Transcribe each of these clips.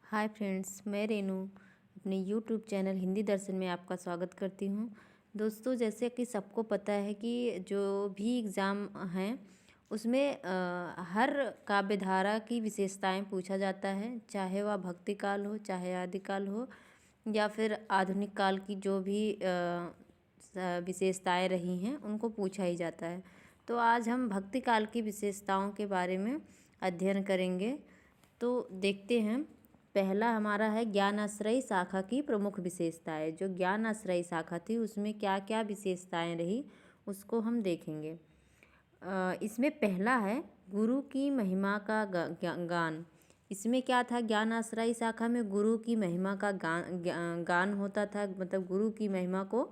Hi friends, मैं रेनू अपने YouTube channel Hindi दर्शन में आपका स्वागत करती हूँ। दोस्तों, जैसे कि सबको पता है कि जो भी एग्ज़ाम हैं उसमें हर काव्य धारा की विशेषताएं पूछा जाता है, चाहे वह भक्ति काल हो, चाहे आदिकाल हो या फिर आधुनिक काल की जो भी विशेषताएं रही हैं उनको पूछा ही जाता है। तो आज हम भक्ति काल की विशेषताओं के बारे में अध्ययन करेंगे। तो देखते हैं। पहला हमारा है ज्ञानाश्रयी शाखा की प्रमुख विशेषताएं। जो ज्ञानाश्रयी शाखा थी उसमें क्या क्या विशेषताएं रही उसको हम देखेंगे। इसमें पहला है गुरु की महिमा का गान। इसमें क्या था, ज्ञानाश्रयी शाखा में गुरु की महिमा का गान होता था, मतलब गुरु की महिमा को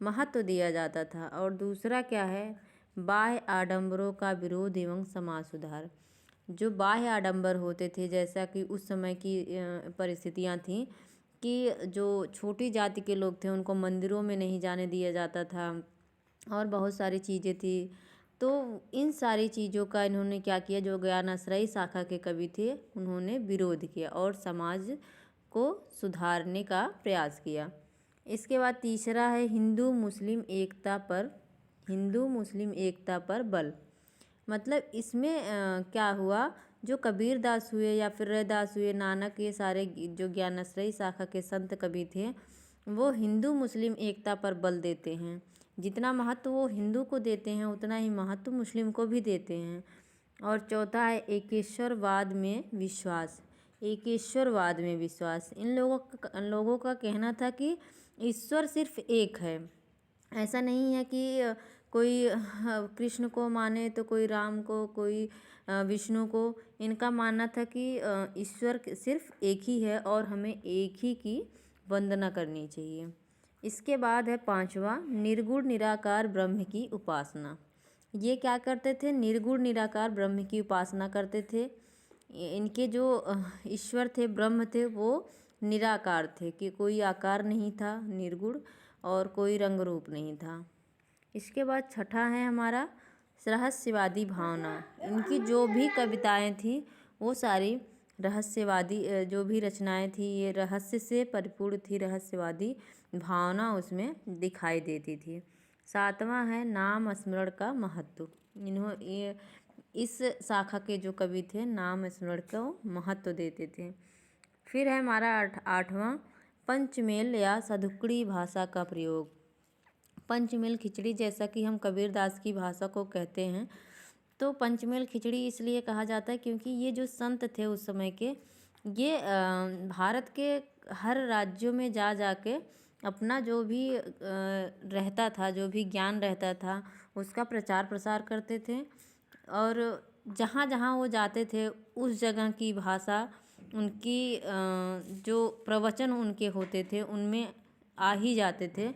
महत्व दिया जाता था। और दूसरा क्या है, बाह्य आडंबरों का विरोध एवं समाज सुधार। जो बाह्य आडंबर होते थे, जैसा कि उस समय की परिस्थितियां थीं कि जो छोटी जाति के लोग थे उनको मंदिरों में नहीं जाने दिया जाता था और बहुत सारी चीज़ें थी। तो इन सारी चीज़ों का इन्होंने क्या किया, जो ज्ञानाश्रयी शाखा के कवि थे उन्होंने विरोध किया और समाज को सुधारने का प्रयास किया। इसके बाद तीसरा है हिंदू मुस्लिम एकता पर बल। मतलब इसमें क्या हुआ, जो कबीरदास हुए या फिर रैदास हुए, नानक, ये सारे जो ज्ञानाश्रयी शाखा के संत कवि थे वो हिंदू मुस्लिम एकता पर बल देते हैं। जितना महत्व वो हिंदू को देते हैं उतना ही महत्व मुस्लिम को भी देते हैं। और चौथा है एकेश्वरवाद में विश्वास। एकेश्वरवाद में विश्वास, इन लोगों का कहना था कि ईश्वर सिर्फ एक है। ऐसा नहीं है कि कोई कृष्ण को माने तो कोई राम को, कोई विष्णु को। इनका मानना था कि ईश्वर सिर्फ एक ही है और हमें एक ही की वंदना करनी चाहिए। इसके बाद है पांचवा निर्गुण निराकार ब्रह्म की उपासना। ये क्या करते थे, निर्गुण निराकार ब्रह्म की उपासना करते थे। इनके जो ईश्वर थे, ब्रह्म थे, वो निराकार थे कि कोई आकार नहीं था, निर्गुण, और कोई रंग रूप नहीं था। इसके बाद छठा है हमारा रहस्यवादी भावना। इनकी जो भी कविताएं थी वो सारी रहस्यवादी, जो भी रचनाएं थी ये रहस्य से परिपूर्ण थी, रहस्यवादी भावना उसमें दिखाई देती थी। सातवां है नाम स्मरण का महत्व। ये इस शाखा के जो कवि थे नाम स्मरण को महत्व देते थे। फिर है हमारा आठवां पंचमेल या सधुकड़ी भाषा का प्रयोग। पंचमेल खिचड़ी, जैसा कि हम कबीरदास की भाषा को कहते हैं, तो पंचमेल खिचड़ी इसलिए कहा जाता है क्योंकि ये जो संत थे उस समय के, ये भारत के हर राज्यों में जा के अपना जो भी रहता था, जो भी ज्ञान रहता था उसका प्रचार प्रसार करते थे। और जहाँ जहाँ वो जाते थे उस जगह की भाषा, उनकी जो प्रवचन उनके होते थे उनमें आ ही जाते थे।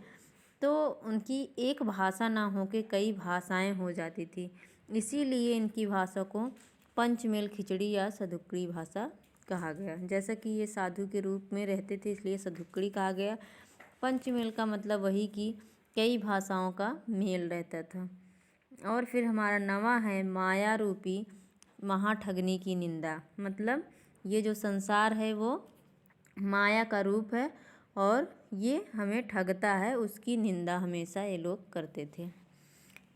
तो उनकी एक भाषा ना हो के कई भाषाएं हो जाती थी, इसीलिए इनकी भाषा को पंचमेल खिचड़ी या सधुकड़ी भाषा कहा गया। जैसा कि ये साधु के रूप में रहते थे इसलिए सधुकड़ी कहा गया। पंचमेल का मतलब वही कि कई भाषाओं का मेल रहता था। और फिर हमारा नवा है माया रूपी महाठगनी की निंदा। मतलब ये जो संसार है वो माया का रूप है और ये हमें ठगता है, उसकी निंदा हमेशा ये लोग करते थे।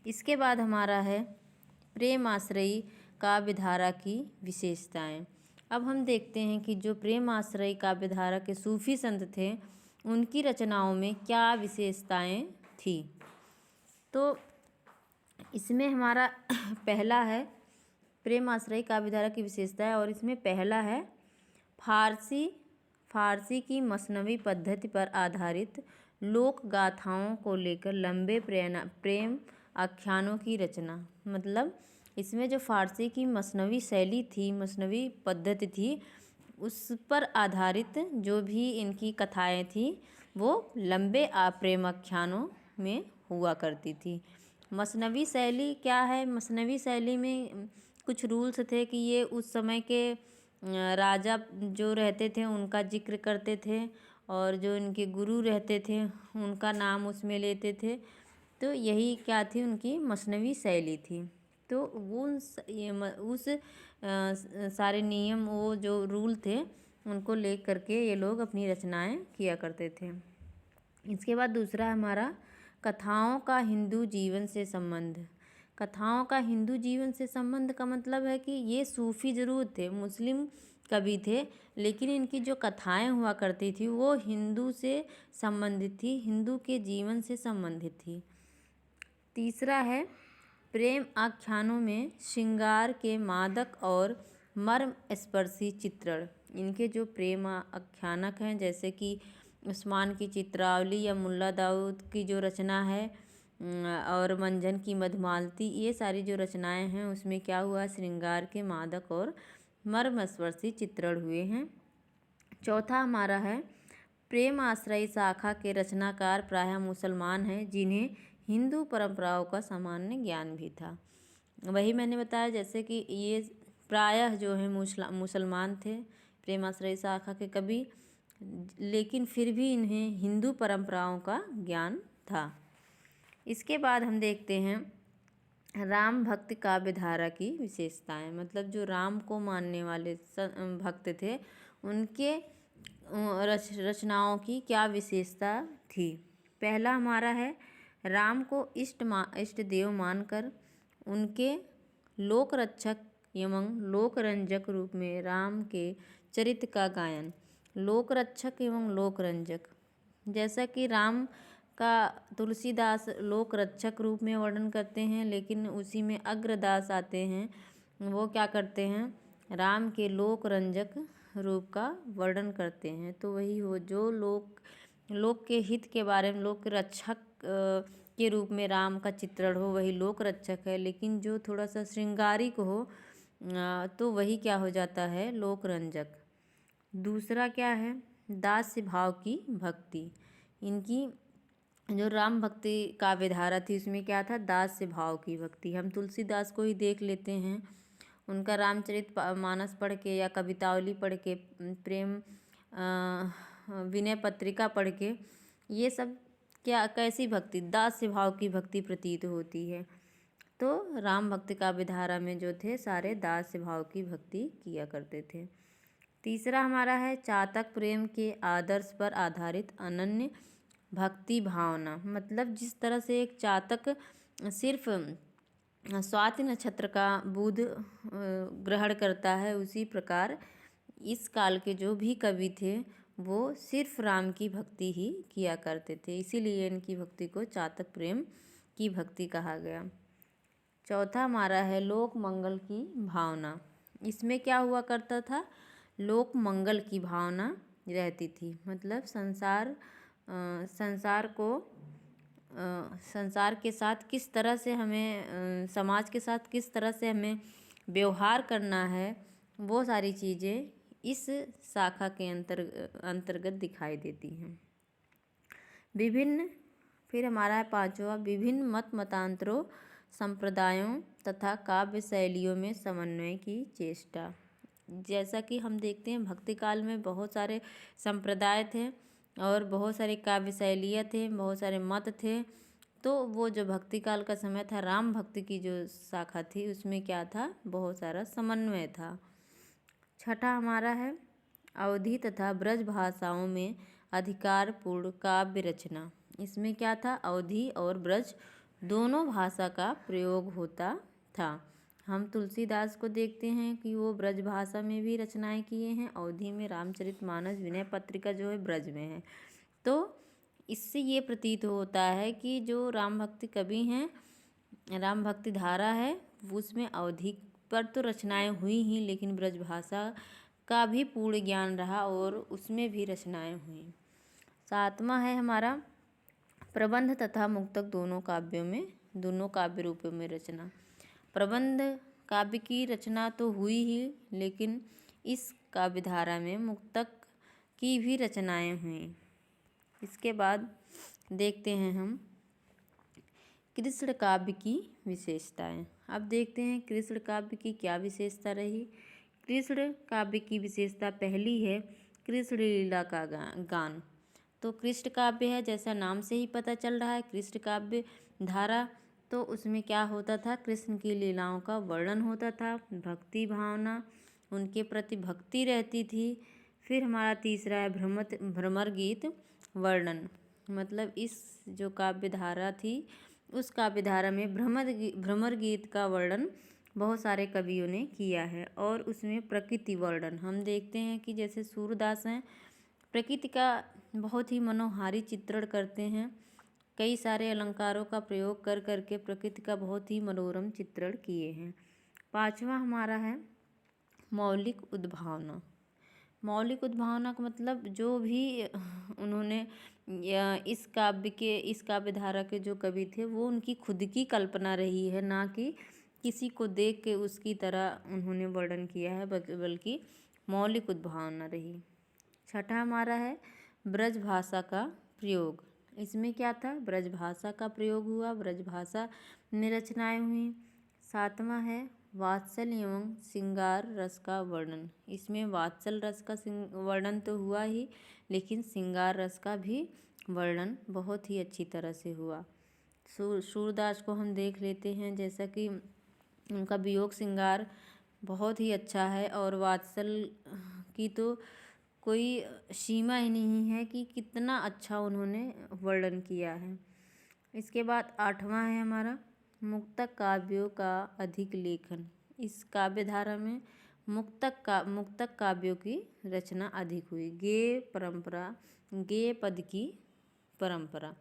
इसके बाद हमारा है प्रेम आश्रयी काव्यधारा की विशेषताएं। अब हम देखते हैं कि जो प्रेम आश्रयी काव्यधारा के सूफी संत थे उनकी रचनाओं में क्या विशेषताएं थी। तो इसमें हमारा पहला है प्रेम आश्रयी काव्यधारा की विशेषताएं, और इसमें पहला है फारसी की मसनवी पद्धति पर आधारित लोक गाथाओं को लेकर लंबे प्रेम आख्यानों की रचना। मतलब इसमें जो फारसी की मसनवी शैली थी, मसनवी पद्धति थी, उस पर आधारित जो भी इनकी कथाएं थी वो लंबे प्रेम आख्यानों में हुआ करती थी। मसनवी शैली क्या है, मसनवी शैली में कुछ रूल्स थे कि ये उस समय के राजा जो रहते थे उनका जिक्र करते थे और जो इनके गुरु रहते थे उनका नाम उसमें लेते थे। तो यही क्या थी, उनकी मसनवी शैली थी। तो वो उस सारे नियम, वो जो रूल थे उनको ले करके ये लोग अपनी रचनाएं किया करते थे। इसके बाद दूसरा है हमारा कथाओं का हिंदू जीवन से संबंध। कथाओं का हिंदू जीवन से संबंध का मतलब है कि ये सूफी ज़रूर थे, मुस्लिम कवि थे, लेकिन इनकी जो कथाएं हुआ करती थी वो हिंदू से संबंधित थी, हिंदू के जीवन से संबंधित थी। तीसरा है प्रेम आख्यानों में श्रृंगार के मादक और मर्म स्पर्शी चित्रण। इनके जो प्रेम आख्यानक हैं जैसे कि उस्मान की चित्रावली या मुल्ला दाऊद की जो रचना है और मंझन की मधुमालती, ये सारी जो रचनाएं हैं उसमें क्या हुआ, श्रृंगार के मादक और मर्मस्पर्शी चित्रण हुए हैं। चौथा हमारा है प्रेम आश्रयी शाखा के रचनाकार प्रायः मुसलमान हैं जिन्हें हिंदू परंपराओं का सामान्य ज्ञान भी था। वही मैंने बताया जैसे कि ये प्रायः जो है मुसलमान थे, प्रेम आश्रयी शाखा के कवि, लेकिन फिर भी इन्हें हिंदू परंपराओं का ज्ञान था। इसके बाद हम देखते हैं राम भक्ति काव्य धारा की विशेषताएं। मतलब जो राम को मानने वाले भक्त थे उनके रचनाओं की क्या विशेषता थी। पहला हमारा है राम को इष्ट देव मानकर उनके लोक रक्षक एवं लोक रंजक रूप में राम के चरित्र का गायन। लोक रक्षक एवं लोक रंजक, जैसा कि राम का तुलसीदास लोक रक्षक रूप में वर्णन करते हैं, लेकिन उसी में अग्रदास आते हैं, वो क्या करते हैं, राम के लोक रंजक रूप का वर्णन करते हैं। तो वही हो जो लोक के हित के बारे में, लोक रक्षक के रूप में राम का चित्रण हो, वही लोक रक्षक है। लेकिन जो थोड़ा सा श्रृंगारिक हो तो वही क्या हो जाता है, लोक रंजक। दूसरा क्या है, दास्य भाव की भक्ति। इनकी जो राम भक्ति काव्य धारा थी उसमें क्या था, दास्य भाव की भक्ति। हम तुलसीदास को ही देख लेते हैं, उनका रामचरित मानस पढ़ के या कवितावली पढ़ के, प्रेम विनय पत्रिका पढ़ के, ये सब क्या कैसी भक्ति, दास्य भाव की भक्ति प्रतीत होती है। तो राम भक्ति काव्य धारा में जो थे सारे दास्य भाव की भक्ति किया करते थे। तीसरा हमारा है चातक प्रेम के आदर्श पर आधारित अनन्य भक्ति भावना। मतलब जिस तरह से एक चातक सिर्फ स्वाति नक्षत्र का बुध ग्रहण करता है, उसी प्रकार इस काल के जो भी कवि थे वो सिर्फ राम की भक्ति ही किया करते थे, इसीलिए इनकी भक्ति को चातक प्रेम की भक्ति कहा गया। चौथा हमारा है लोक मंगल की भावना। इसमें क्या हुआ करता था, लोक मंगल की भावना रहती थी। मतलब संसार के साथ किस तरह से हमें, समाज के साथ किस तरह से हमें व्यवहार करना है, वो सारी चीज़ें इस शाखा के अंतर्गत दिखाई देती हैं। फिर हमारा है पांचवा, विभिन्न मतांतरों, संप्रदायों तथा काव्य शैलियों में समन्वय की चेष्टा। जैसा कि हम देखते हैं भक्ति काल में बहुत सारे संप्रदाय थे और बहुत सारे काव्य शैलियाँ थे, बहुत सारे मत थे। तो वो जो भक्ति काल का समय था, राम भक्ति की जो शाखा थी उसमें क्या था, बहुत सारा समन्वय था। छठा हमारा है अवधी तथा ब्रज भाषाओं में अधिकारपूर्ण काव्य रचना। इसमें क्या था, अवधी और ब्रज दोनों भाषा का प्रयोग होता था। हम तुलसीदास को देखते हैं कि वो ब्रज भाषा में भी रचनाएं किए हैं, अवधी में रामचरितमानस विनय पत्रिका जो है ब्रज में है। तो इससे ये प्रतीत होता है कि जो राम भक्ति कवि हैं, राम भक्ति धारा है, उसमें अवधी पर तो रचनाएं हुई ही, लेकिन ब्रज भाषा का भी पूर्ण ज्ञान रहा और उसमें भी रचनाएं हुई। सातवां है हमारा प्रबंध तथा मुक्तक दोनों काव्य रूपों में रचना। प्रबंध काव्य की रचना तो हुई ही, लेकिन इस काव्य धारा में मुक्तक की भी रचनाएं हुई। इसके बाद देखते हैं हम कृष्ण काव्य की विशेषताएं। अब देखते हैं कृष्ण काव्य की क्या विशेषता रही। कृष्ण काव्य की विशेषता पहली है कृष्ण लीला का गान। तो कृष्ण काव्य है, जैसा नाम से ही पता चल रहा है, कृष्ण काव्य धारा, तो उसमें क्या होता था, कृष्ण की लीलाओं का वर्णन होता था, भक्ति भावना, उनके प्रति भक्ति रहती थी। फिर हमारा तीसरा है भ्रमर गीत वर्णन। मतलब इस जो काव्य धारा थी उस काव्य धारा में भ्रमर गीत का वर्णन बहुत सारे कवियों ने किया है। और उसमें प्रकृति वर्णन हम देखते हैं कि जैसे सूरदास हैं, प्रकृति का बहुत ही मनोहारी चित्रण करते हैं। कई सारे अलंकारों का प्रयोग कर करके प्रकृति का बहुत ही मनोरम चित्रण किए हैं। पांचवा हमारा है मौलिक उद्भावना। मौलिक उद्भावना का मतलब जो भी उन्होंने इस काव्य धारा के जो कवि थे वो उनकी खुद की कल्पना रही है, ना कि किसी को देख के उसकी तरह उन्होंने वर्णन किया है, बल्कि मौलिक उद्भावना रही। छठा हमारा है ब्रज भाषा का प्रयोग। इसमें क्या था, ब्रज भाषा का प्रयोग हुआ, ब्रज भाषा में रचनाएं हुई। सातवां है वात्सल्य एवं श्रृंगार रस का वर्णन। इसमें वात्सल रस का वर्णन तो हुआ ही, लेकिन श्रृंगार रस का भी वर्णन बहुत ही अच्छी तरह से हुआ। सूरदास को हम देख लेते हैं, जैसा कि उनका वियोग श्रृंगार बहुत ही अच्छा है और वात्सल की तो कोई सीमा ही नहीं है कि कितना अच्छा उन्होंने वर्णन किया है। इसके बाद आठवां है हमारा मुक्तक काव्यों का अधिक लेखन। इस काव्य धारा में मुक्तक काव्यों की रचना अधिक हुई। गेय पद की परंपरा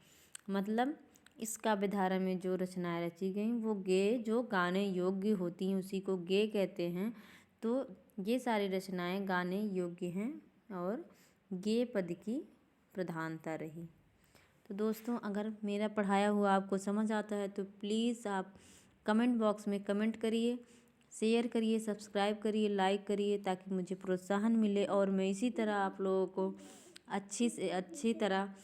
मतलब इस काव्य धारा में जो रचनाएं रची गई वो गेय जो गाने योग्य होती हैं उसी को गेय कहते हैं। तो ये सारी रचनाएं गाने योग्य हैं और गेय पद की प्रधानता रही। तो दोस्तों, अगर मेरा पढ़ाया हुआ आपको समझ आता है तो प्लीज़ आप कमेंट बॉक्स में कमेंट करिए, शेयर करिए, सब्सक्राइब करिए, लाइक करिए, ताकि मुझे प्रोत्साहन मिले और मैं इसी तरह आप लोगों को अच्छी से अच्छी तरह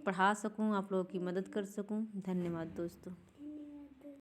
पढ़ा सकूं, आप लोगों की मदद कर सकूं। धन्यवाद दोस्तों।